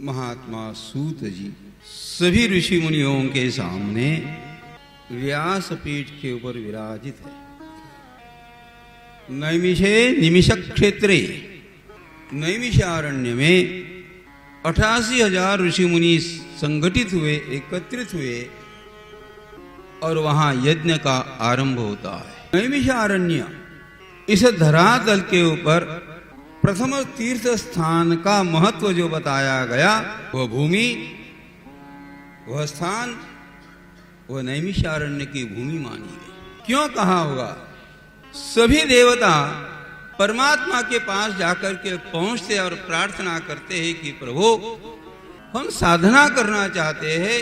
महात्मा सूत जी सभी ऋषि मुनियों के सामने व्यासपीठ के ऊपर विराजित है। नैमिषे निमिष क्षेत्रे, नैमिषारण्य में 88,000 ऋषि मुनि संगठित हुए, एकत्रित हुए और वहां यज्ञ का आरंभ होता है। नैमिषारण्य इस धरातल के ऊपर प्रथम तीर्थ स्थान का महत्व जो बताया गया, वह भूमि, वह स्थान, वह नैमिषारण्य की भूमि मानी गई। क्यों कहा होगा? सभी देवता परमात्मा के पास जाकर के पहुंचते और प्रार्थना करते हैं कि प्रभु, हम साधना करना चाहते हैं,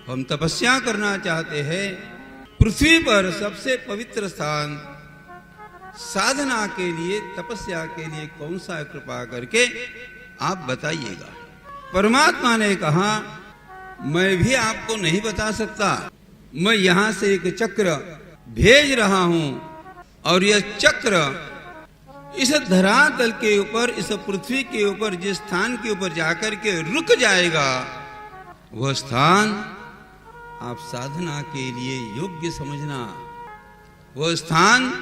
हम तपस्या करना चाहते हैं। पृथ्वी पर सबसे पवित्र स्थान साधना के लिए, तपस्या के लिए कौन सा है, कृपा करके आप बताइएगा। परमात्मा ने कहा, मैं भी आपको नहीं बता सकता, मैं यहां से एक चक्र भेज रहा हूं और यह चक्र इस धरातल के ऊपर, इस पृथ्वी के ऊपर जिस स्थान के ऊपर जाकर के रुक जाएगा, वह स्थान आप साधना के लिए योग्य समझना, वह स्थान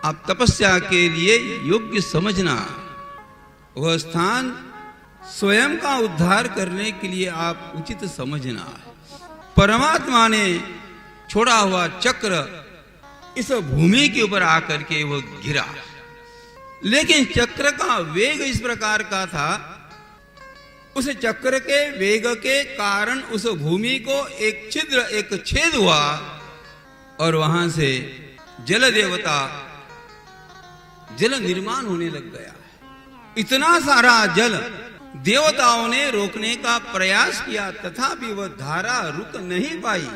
आप तपस्या के लिए योग्य समझना, वह स्थान स्वयं का उद्धार करने के लिए आप उचित समझना। परमात्मा ने छोड़ा हुआ चक्र इस भूमि के ऊपर आकर के वो गिरा, लेकिन चक्र का वेग इस प्रकार का था, उस चक्र के वेग के कारण उस भूमि को एक छिद्र, एक छेद हुआ और वहां से जल देवता, जल निर्माण होने लग गया। इतना सारा जल देवताओं ने रोकने का प्रयास किया, तथापि वह धारा रुक नहीं पाई।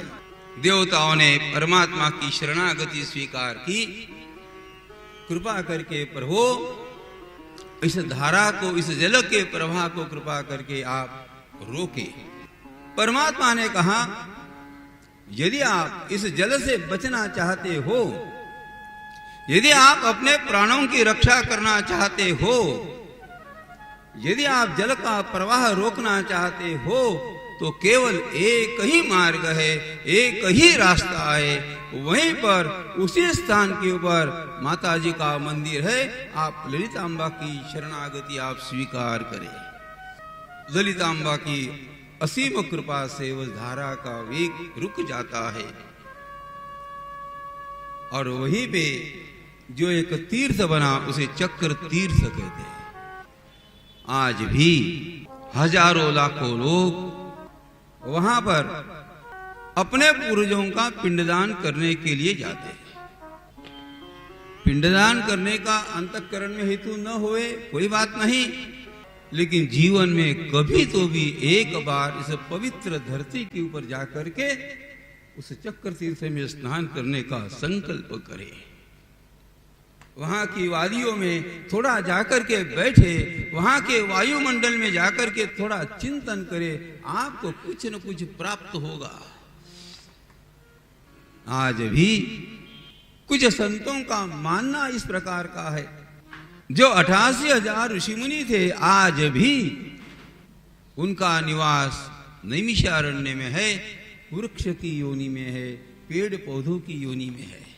देवताओं ने परमात्मा की शरणागति स्वीकार की। कृपा करके प्रभु, इस धारा को, इस जल के प्रवाह को कृपा करके आप रोके। परमात्मा ने कहा, यदि आप इस जल से बचना चाहते हो, यदि आप अपने प्राणों की रक्षा करना चाहते हो, यदि आप जल का प्रवाह रोकना चाहते हो, तो केवल एक ही मार्ग है, एक ही रास्ता है। वहीं पर उसी स्थान के ऊपर माता जी का मंदिर है। आप ललितांबा की शरणागति आप स्वीकार करें। ललितांबा की असीम कृपा से उस धारा का वेग रुक जाता है और वहीं पे जो एक तीर्थ बना, उसे चक्र तीर्थ कहते हैं। आज भी हजारों लाखों लोग वहां पर अपने पूर्वजों का पिंडदान करने के लिए जाते हैं। पिंडदान करने का अंतःकरण में हेतु न होए कोई बात नहीं, लेकिन जीवन में कभी तो भी एक बार इस पवित्र धरती के ऊपर जाकर के उस चक्र तीर्थ में स्नान करने का संकल्प करें। वहां की वादियों में थोड़ा जाकर के बैठे, वहां के वायुमंडल में जाकर के थोड़ा चिंतन करे, आपको कुछ न कुछ प्राप्त होगा। आज भी कुछ संतों का मानना इस प्रकार का है, जो 88,000 ऋषि मुनि थे, आज भी उनका निवास नैमिषारण्य में है, वृक्ष की योनि में है, पेड़ पौधों की योनि में है।